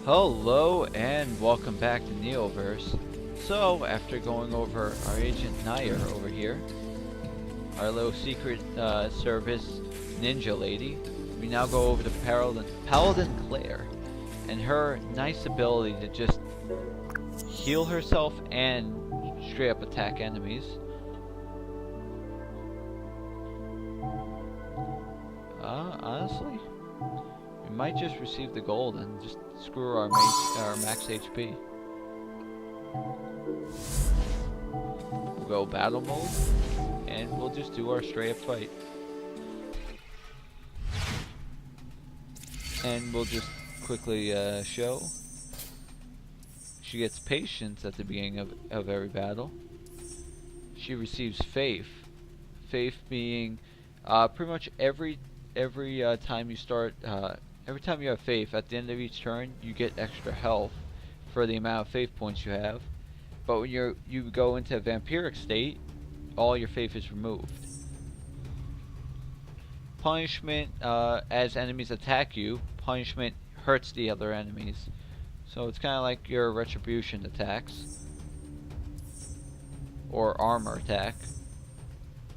Hello and welcome back to Neoverse. So, after going over our agent Nair over here, our little secret service ninja lady, we now go over to Paladin Clare and her nice ability to just heal herself and straight up attack enemies. Honestly, we might just receive the gold and just screw our max HP. We'll go battle mode, and we'll just do our straight up fight. And we'll just quickly show. She gets patience at the beginning of every battle. She receives faith. Faith being pretty much every time you start, every time you have faith, at the end of each turn, you get extra health for the amount of faith points you have. But when you go into a vampiric state, all your faith is removed. Punishment, as enemies attack you, punishment hurts the other enemies. So it's kind of like your retribution attacks. Or armor attack.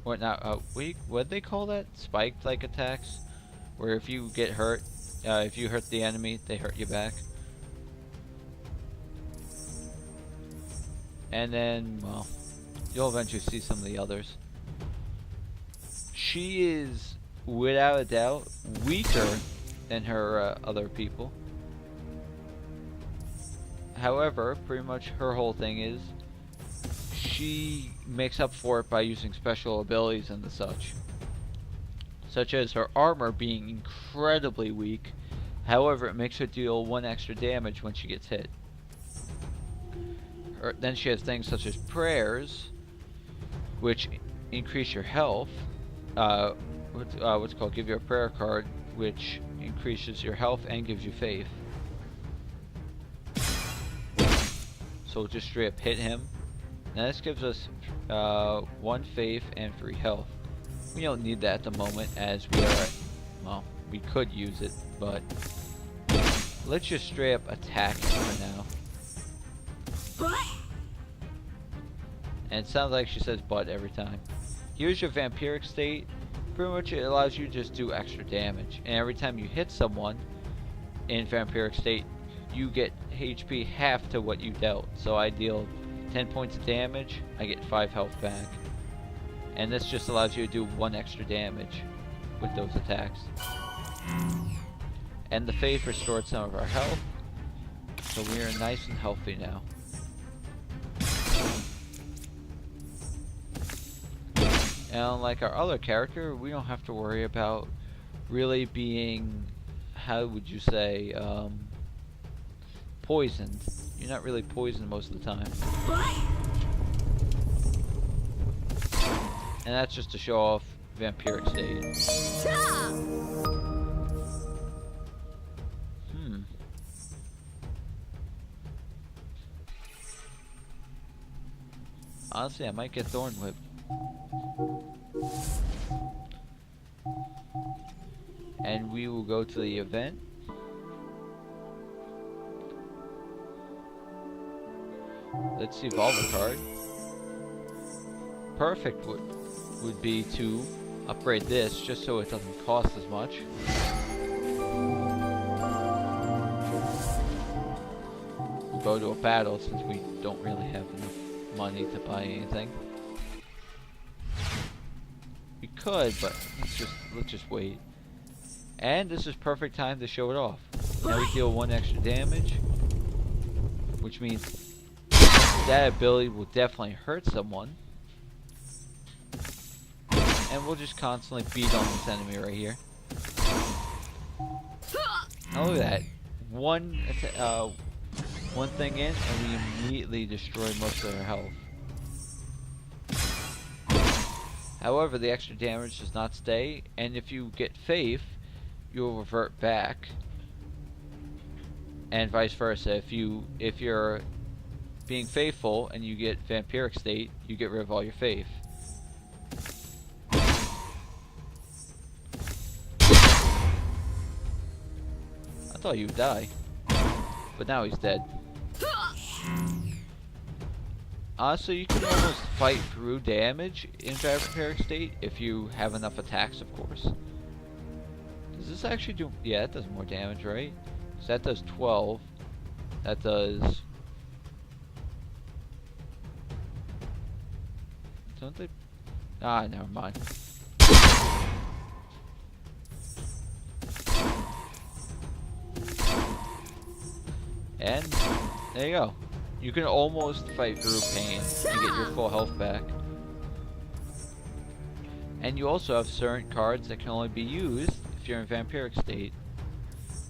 What now? What'd they call that? Spiked like attacks? Where if you get hurt, if you hurt the enemy, they hurt you back. And then, well, you'll eventually see some of the others. She is, without a doubt, weaker than her other people. However, pretty much her whole thing is, she makes up for it by using special abilities and the such. Such as her armor being incredibly weak. However, it makes her deal 1 extra damage when she gets hit. Then she has things such as prayers, which increase your health. What's called give you a prayer card, which increases your health and gives you faith. So we'll just straight up hit him. Now this gives us 1 faith and 3 health. We don't need that at the moment, as we are, well, we could use it, but let's just straight up attack him for now. And it sounds like she says "but" every time. Here's your vampiric state. Pretty much it allows you to just do extra damage. And every time you hit someone in vampiric state, you get HP half to what you dealt. So I deal 10 points of damage, I get 5 health back. And this just allows you to do 1 extra damage with those attacks. And the faith restored some of our health. So we are nice and healthy now. And unlike our other character, we don't have to worry about really being, how would you say, poisoned. You're not really poisoned most of the time. And that's just to show off vampiric state. Honestly, I might get Thorn Whip. And we will go to the event. Let's evolve a card. Perfect would be to upgrade this just so it doesn't cost as much. We'll go to a battle since we don't really have enough money to buy anything. We could, but let's just wait. And this is perfect time to show it off. Now we deal 1 extra damage, which means that ability will definitely hurt someone. And we'll just constantly beat on this enemy right here. Now look at that. One thing in, and we immediately destroy most of their health. However, the extra damage does not stay, and if you get faith, you'll revert back. And vice versa. If you're being faithful and you get vampiric state, you get rid of all your faith. I thought you would die. but now he's dead. Also, you can almost fight through damage in vampiric state if you have enough attacks, of course. Does this actually do... Yeah, it does more damage, right? So that does 12. That does... Don't they... Ah, never mind. And there you go. You can almost fight through pain and get your full health back. And you also have certain cards that can only be used if you're in vampiric state.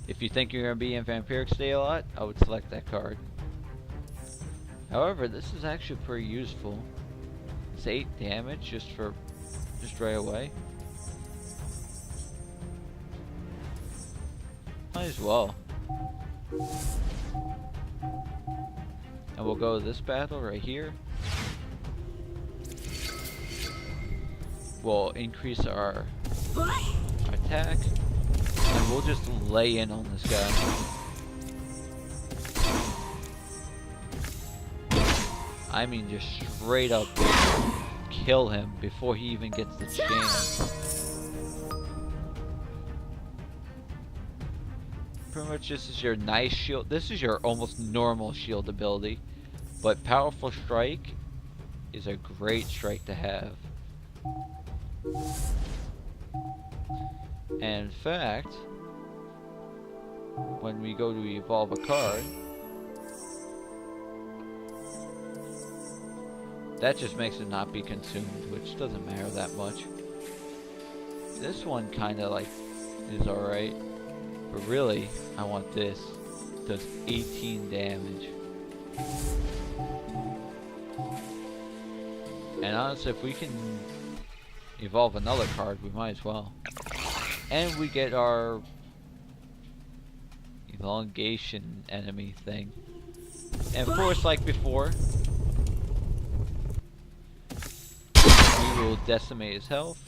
If you think you're going to be in vampiric state a lot, I would select that card. However, this is actually pretty useful. It's 8 damage just right away. Might as well. And we'll go to this battle right here. We'll increase our attack. And we'll just lay in on this guy. I mean, just straight up kill him before he even gets the chance. Pretty much this is your nice shield. This is your almost normal shield ability. But Powerful Strike is a great strike to have. And in fact, when we go to evolve a card, that just makes it not be consumed, which doesn't matter that much. This one kinda like is alright. But really, I want this. It does 18 damage. And honestly, if we can evolve another card, we might as well. And we get our elongation enemy thing. And of course, like before, we will decimate his health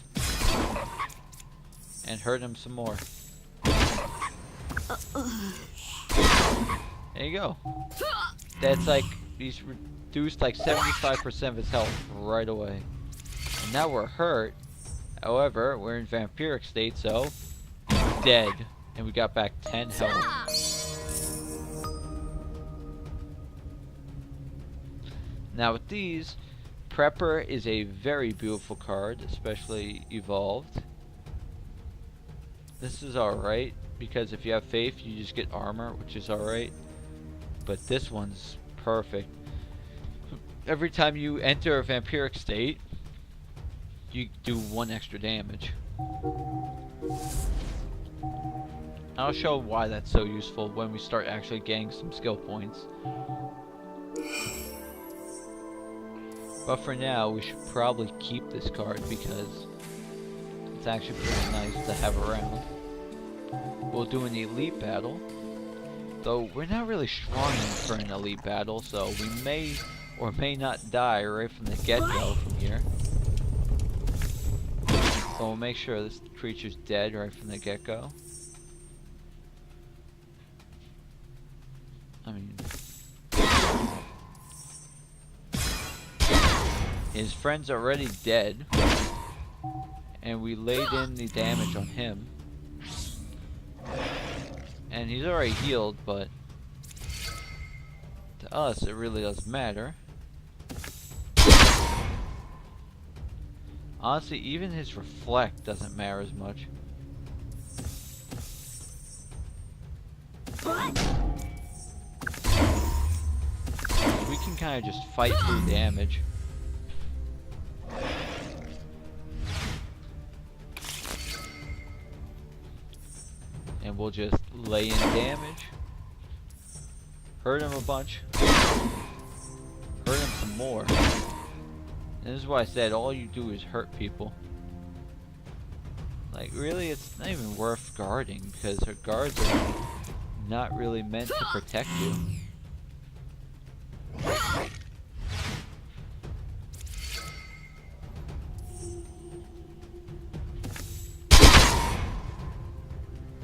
and hurt him some more. There you go. That's like, he's reduced like 75% of his health right away. And now we're hurt. However, we're in vampiric state, so dead. And we got back 10 health. Now with these, Prepper is a very beautiful card, especially evolved. This is alright, because if you have faith, you just get armor, which is alright. But this one's perfect. Every time you enter a vampiric state, you do 1 extra damage. I'll show why that's so useful when we start actually getting some skill points. But for now, we should probably keep this card because it's actually pretty nice to have around. We'll do an elite battle, though we're not really strong enough for an elite battle, so we may or may not die right from the get-go from here. So we'll make sure this creature's dead right from the get-go. I mean, his friend's already dead, and we laid in the damage on him. And he's already healed, but to us it really doesn't matter. Honestly, even his reflect doesn't matter as much. We can kind of just fight through damage. And we'll just lay in damage, hurt him a bunch, hurt him some more. And this is why I said all you do is hurt people. Like, really, it's not even worth guarding because her guards are not really meant to protect you.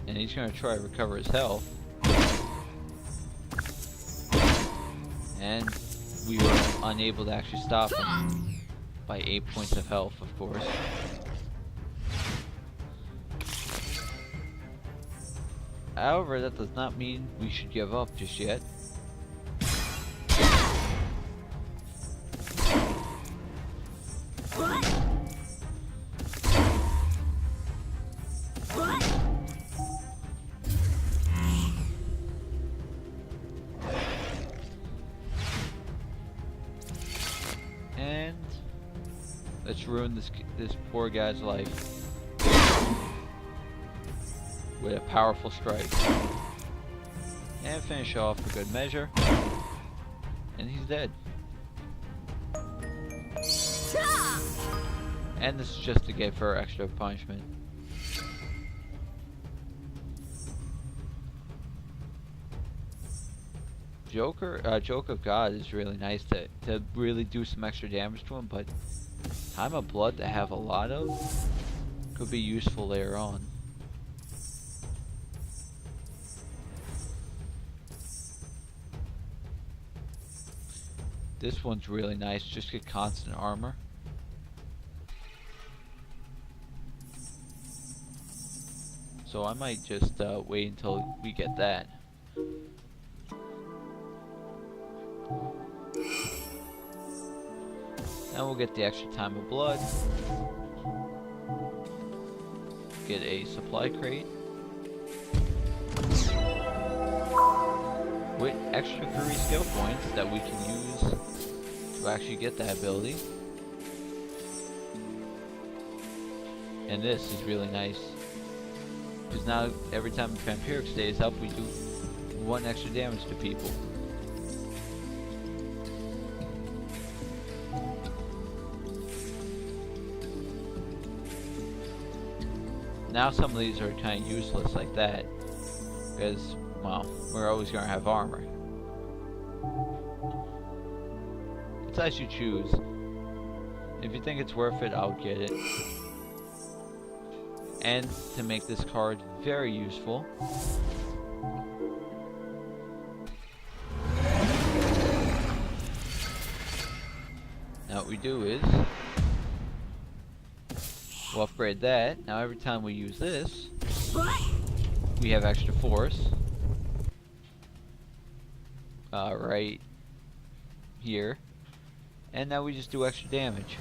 And he's gonna try to recover his health. And we were unable to actually stop him by 8 points of health, of course. However, that does not mean we should give up just yet. And let's ruin this poor guy's life with a powerful strike. And finish off for good measure. And he's dead. And this is just to give her extra punishment. Joke of God is really nice to really do some extra damage to him, but Time of Blood to have a lot of could be useful later on. This one's really nice, just get constant armor. So I might just wait until we get that. Now we'll get the extra Time of Blood. Get a supply crate. With extra 3 skill points that we can use to actually get that ability. And this is really nice. Because now every time the Vampiric stays up, we do 1 extra damage to people. Now some of these are kind of useless like that, because, well, we're always going to have armor. It's as you choose. If you think it's worth it, I'll get it. And to make this card very useful, now what we do is we'll upgrade that. Now every time we use this, we have extra force. Right here. And now we just do extra damage,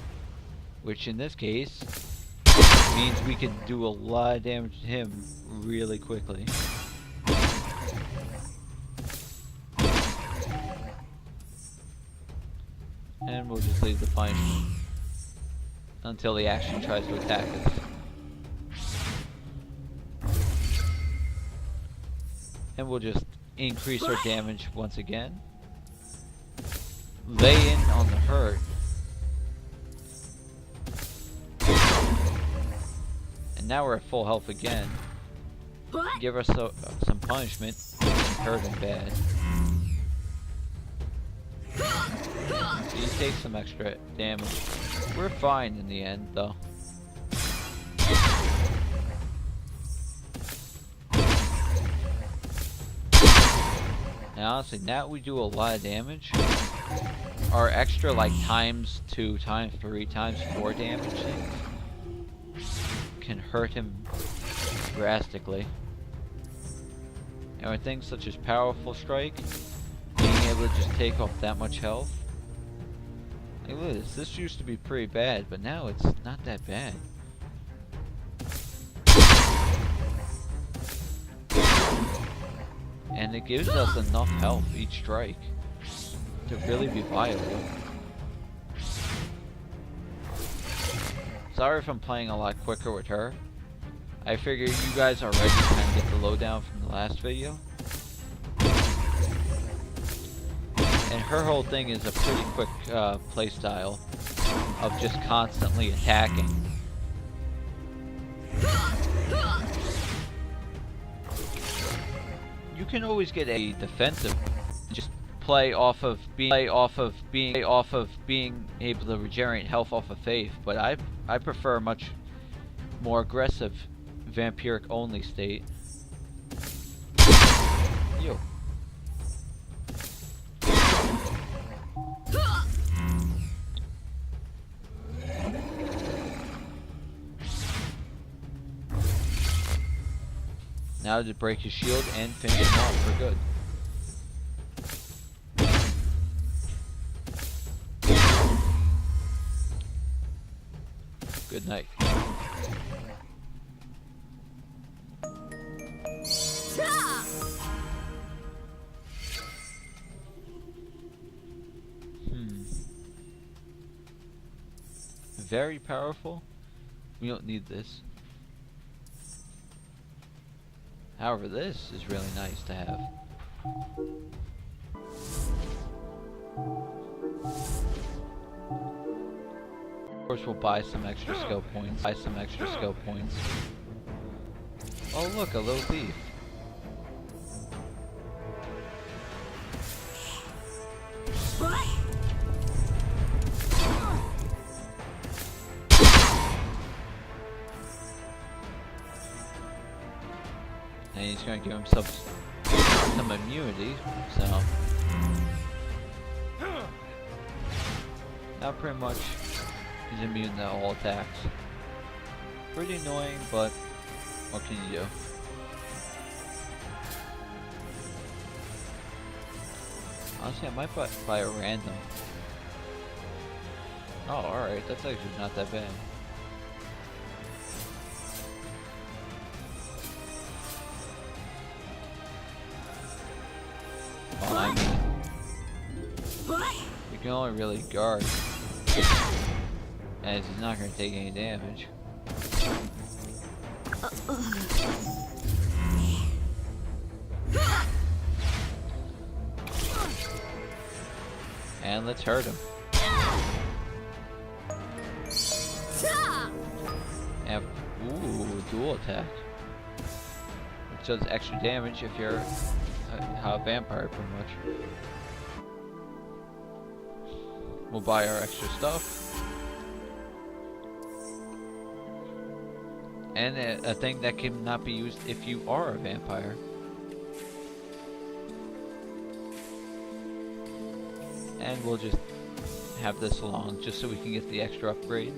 which in this case means we can do a lot of damage to him really quickly. And we'll just leave the punishment until he actually tries to attack us. And we'll just increase our damage once again. Lay in on the hurt. And now we're at full health again. Give us some punishment and hurt him bad. So you take some extra damage. We're fine in the end, though. And honestly, now we do a lot of damage. Our extra, like, times 2, times 3, times 4 damage things can hurt him drastically. And with things such as Powerful Strike, being able to just take off that much health. Like, look at this. This used to be pretty bad, but now it's not that bad. And it gives us enough health each strike to really be viable. Sorry if I'm playing a lot quicker with her. I figure you guys already kind of get the lowdown from the last video. And her whole thing is a pretty quick playstyle of just constantly attacking. You can always get a defensive, just play off of being able to regenerate health off of faith, but I prefer a much more aggressive vampiric only state. Yo. Now to break his shield and finish him off for good. Good night. Very powerful. We don't need this. However, this is really nice to have. Of course, we'll buy some extra skill points. Oh look, a little thief. And he's going to give himself some immunity, so... Now pretty much he's immune to all attacks. Pretty annoying, but what can you do? Honestly, I might buy a random. Oh, alright, that's actually not that bad. Well, I mean, you can only really guard, as he's not going to take any damage. And let's hurt him. And, ooh, dual attack. Which does extra damage if you're a vampire, pretty much. We'll buy our extra stuff. And a thing that cannot be used if you are a vampire. And we'll just have this along just so we can get the extra upgrade.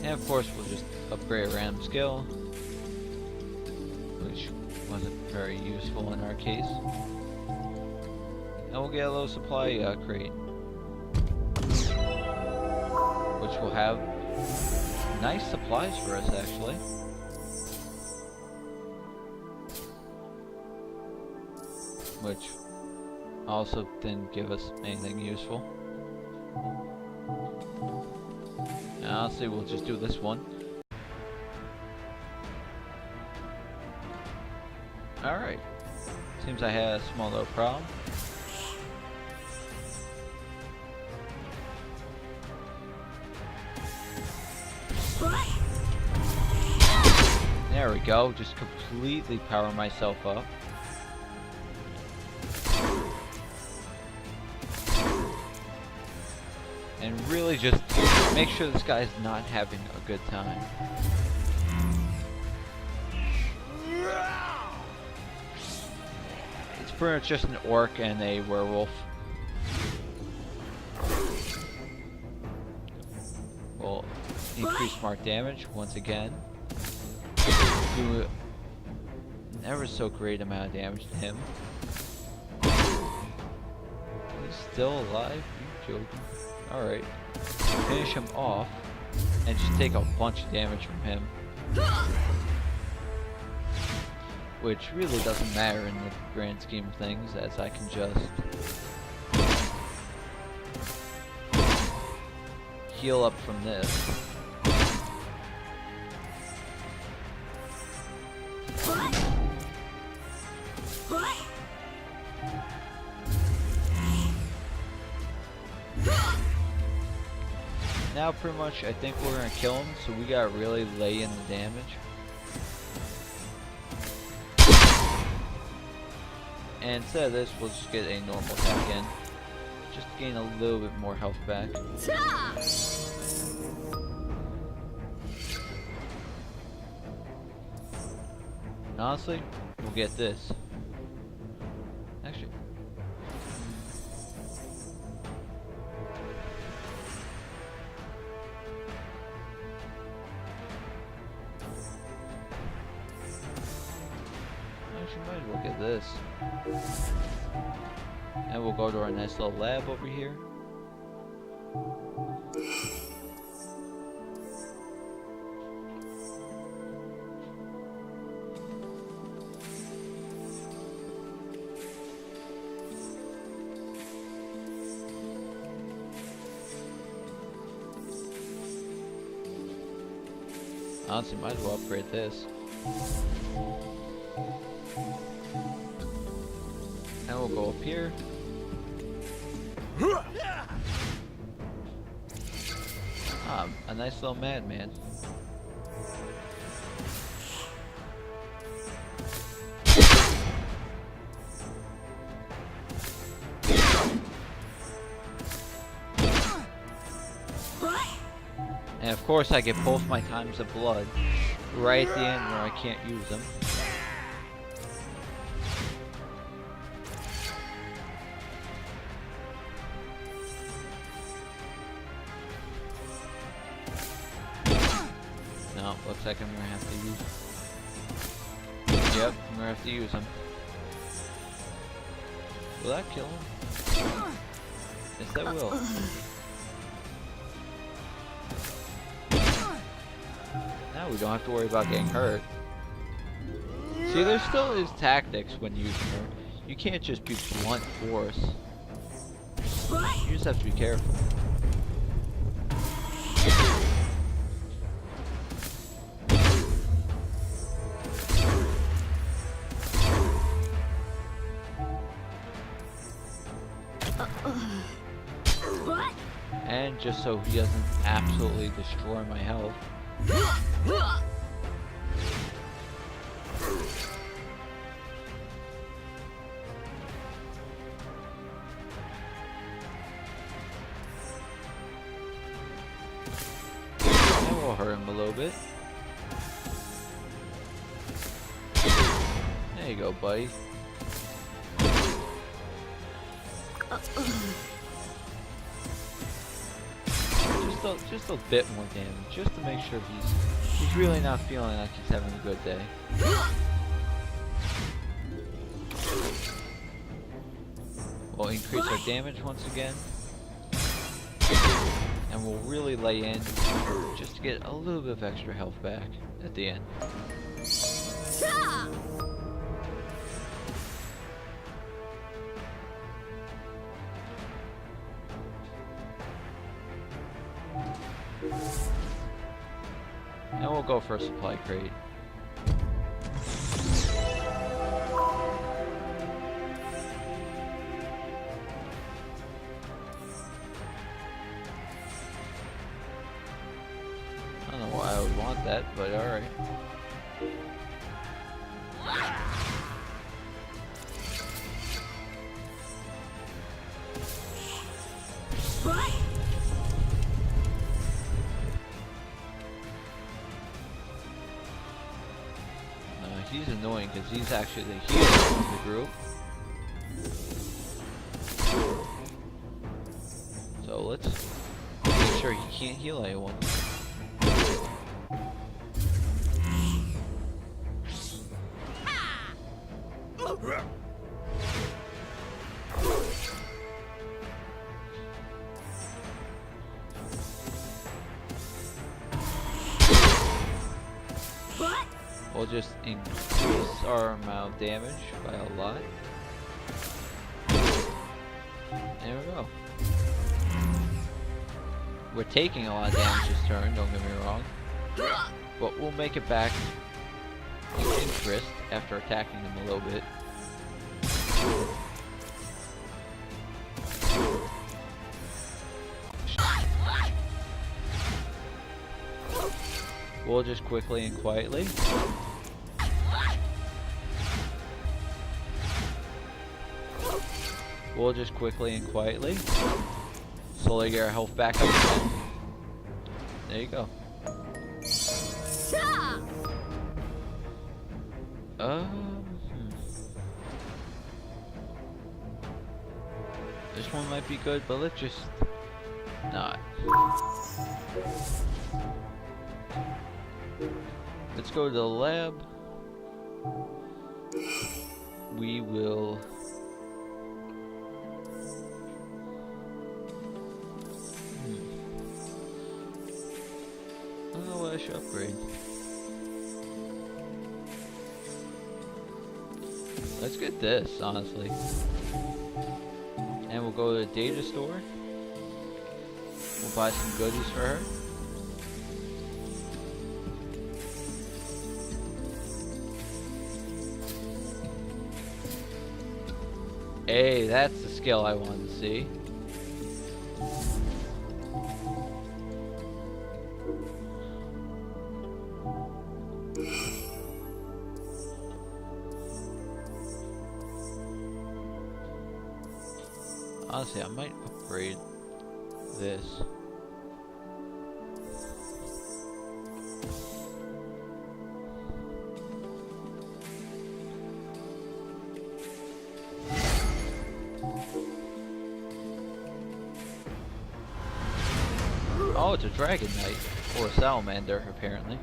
And of course we'll just upgrade a random skill, which wasn't very useful in our case. And we'll get a little supply crate, which will have nice supplies for us actually. Which also didn't give us anything useful. And honestly, we'll just do this one. Alright. Seems I had a small little problem. There we go, just completely power myself up. And really just make sure this guy's not having a good time. It's pretty much just an orc and a werewolf. We'll increase mark damage once again. Do an ever so great amount of damage to him. He's still alive? You joking? Alright. Finish him off and just take a bunch of damage from him. Which really doesn't matter in the grand scheme of things, as I can just heal up from this. Now pretty much I think we're gonna kill him, so we gotta really lay in the damage. And instead of this, we'll just get a normal attack in. Just to gain a little bit more health back. And honestly, we'll get this. might as well get this. And we'll go to our nice little lab over here. Honestly, might as well upgrade this. And we'll go up here. Ah, a nice little madman. And of course I get both my times of blood right at the end where I can't use them. No, looks like I'm gonna have to use. Yep, I'm gonna have to use them. Will that kill him? Yes, that will. Now we don't have to worry about getting hurt. See, there still is tactics when using her. You can't just be blunt force. You just have to be careful. And just so he doesn't absolutely destroy my health. That will hurt him a little bit. There you go, buddy. Just a bit more damage, just to make sure he's really not feeling like he's having a good day. We'll increase our damage once again, and we'll really lay in just to get a little bit of extra health back at the end. And we'll go for a supply crate. I don't know why I would want that, but alright. He's annoying because he's actually the healer of the group. So let's make sure he can't heal anyone. We'll just increase our amount of damage by a lot. There we go. We're taking a lot of damage this turn, don't get me wrong. But we'll make it back in interest after attacking them a little bit. We'll just quickly and quietly. We'll just quickly and quietly slowly get our health back up again. There you go. This one might be good, but let's just not. Let's go to the lab. we will I don't know what I should upgrade. Let's get this, honestly. And we'll go to the data store. We'll buy some goodies for her. Hey, that's the skill I wanted to see. Honestly, I might upgrade this. Oh, it's a dragon knight, or a salamander, apparently.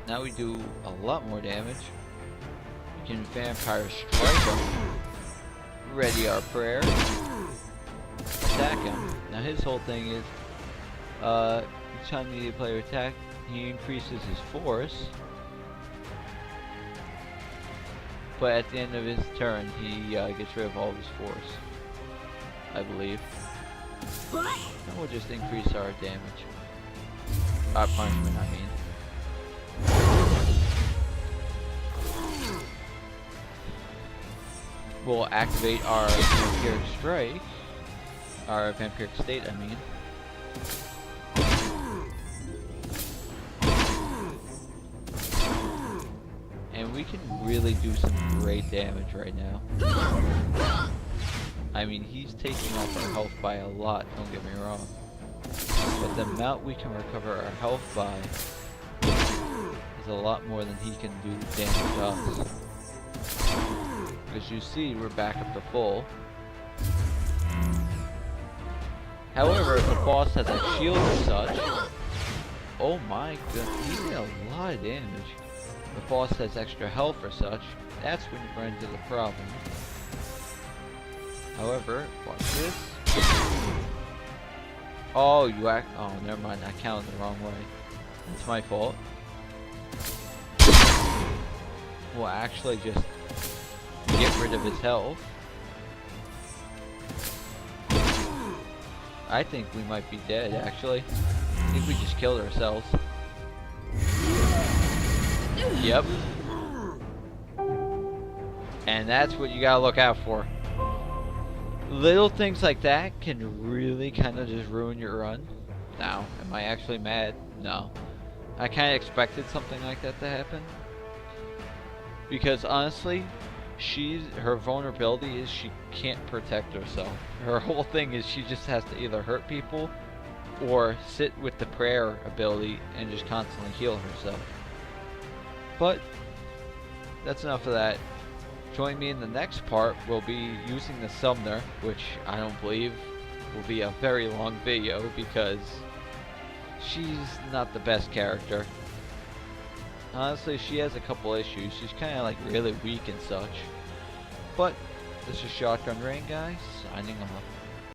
Now we do a lot more damage. We can vampire strike him. Ready our prayer. Attack him. Now his whole thing is, each time the player attacks, he increases his force. But at the end of his turn, he gets rid of all of his force, I believe. And we'll just increase our damage. Our punishment, I mean. We'll activate our vampiric strike. Our vampiric state, I mean. And we can really do some great damage right now. I mean, he's taking off our health by a lot, don't get me wrong. But the amount we can recover our health by is a lot more than he can do damage to us. As you see, we're back up to full. However, if the boss has a shield or such, oh my goodness, he did a lot of damage. If the boss has extra health or such, that's when you run into the problem. However, watch this. Oh, oh, never mind, I counted the wrong way. That's my fault. We'll actually just get rid of his health. I think we might be dead, actually. I think we just killed ourselves. Yep. And that's what you gotta look out for. Little things like that can really kind of just ruin your run. Now, am I actually mad? No. I kind of expected something like that to happen. Because honestly, her vulnerability is she can't protect herself. Her whole thing is she just has to either hurt people or sit with the prayer ability and just constantly heal herself. But that's enough of that. Join me in the next part. We'll be using the Summoner, which I don't believe will be a very long video because she's not the best character. Honestly, she has a couple issues. She's kind of like really weak and such. But this is shotgunrainguy signing off.